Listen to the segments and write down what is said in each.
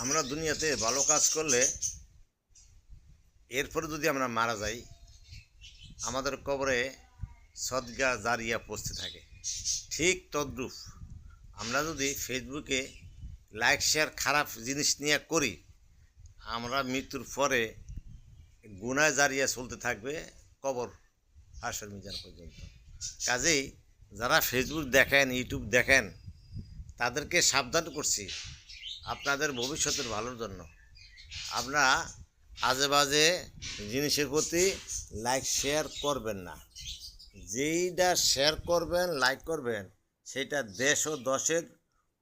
আমরা দুনিয়াতে ভালো কাজ করলে এরপরে যদি আমরা মারা যাই, আমাদের কবরে সদকা জারিয়া পৌঁছতে থাকে। ঠিক তদ্রূপ আমরা যদি ফেসবুকে লাইক শেয়ার খারাপ জিনিস নিয়ে করি, আমরা মৃত্যুর পরে গুনাহ জারিয়া চলতে থাকবে কবর হাসর মিজান পর্যন্ত। কাজেই যারা ফেসবুক দেখেন, ইউটিউব দেখেন, তাদেরকে সাবধান করছি আপনাদের ভবিষ্যতের ভালোর জন্য। আপনারা আজে বাজে জিনিসের প্রতি লাইক শেয়ার করবেন না। যেইটা শেয়ার করবেন, লাইক করবেন, সেটা দেশ ও দশের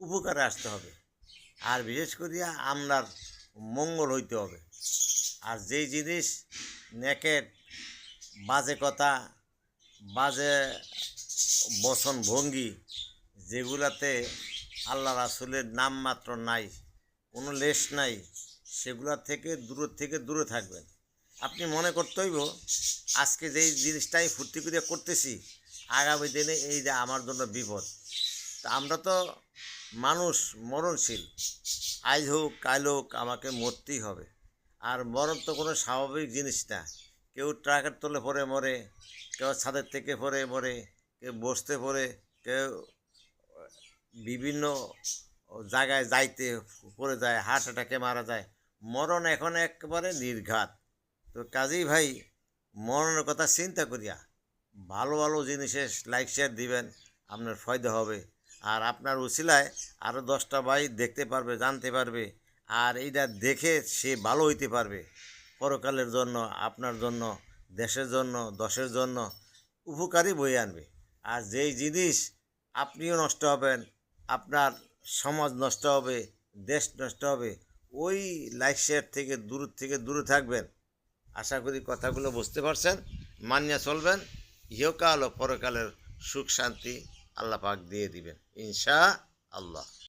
উপকারে আসতে হবে। আর বিশেষ করিয়া আপনার মঙ্গল হইতে হবে। আর যেই জিনিস নেকেট, বাজে কথা, বাজে বচন ভঙ্গি, যেগুলাতে আল্লাহ রাসূলের নাম মাত্র নাই, কোনো লেশ নাই, সেগুলা থেকে দূরে থাকবেন। আপনি মনে করতে হইব আজকে যেই জিনিসটাই ফুর্তি করে করতেছি, আগামী দিনে এই যে আমার জন্য বিপদ। তা আমরা তো মানুষ, মরণশীল। আজ হোক কাল হোক আমাকে মরতেই হবে। আর মরণ তো কোনো স্বাভাবিক জিনিস না। কেউ ট্রাকের তলে পড়ে মরে, কেউ ছাদের থেকে পড়ে মরে, কেউ বসতে পড়ে, কেউ বিভিন্ন জায়গায় যাইতে পড়ে যায়, হার্ট অ্যাটাকে মারা যায়। মরণ এখন একেবারে নির্ঘাত। তো কাজেই ভাই, মরণের কথা চিন্তা করিয়া ভালো ভালো জিনিসের লাইক শেয়ার দিবেন, আপনার ফায়দা হবে। আর আপনার উসিলায় আরও 10টা ভাই দেখতে পারবে, জানতে পারবে। আর এইটা দেখে সে ভালো হইতে পারবে পরকালের জন্য, আপনার জন্য, দেশের জন্য, দশের জন্য উপকারী বয়ে আনবে। আর যেই জিনিস আপনিও নষ্ট হবেন, আপনার সমাজ নষ্ট হবে, দেশ নষ্ট হবে, ওই লাইক শেয়ার থেকে দূরে থাকবেন। আশা করি কথাগুলো বুঝতে পারছেন, মানিয়া চলবেন। ইহকাল ও পরকালের সুখ শান্তি আল্লাহ পাক দিয়ে দিবেন ইনশা আল্লাহ।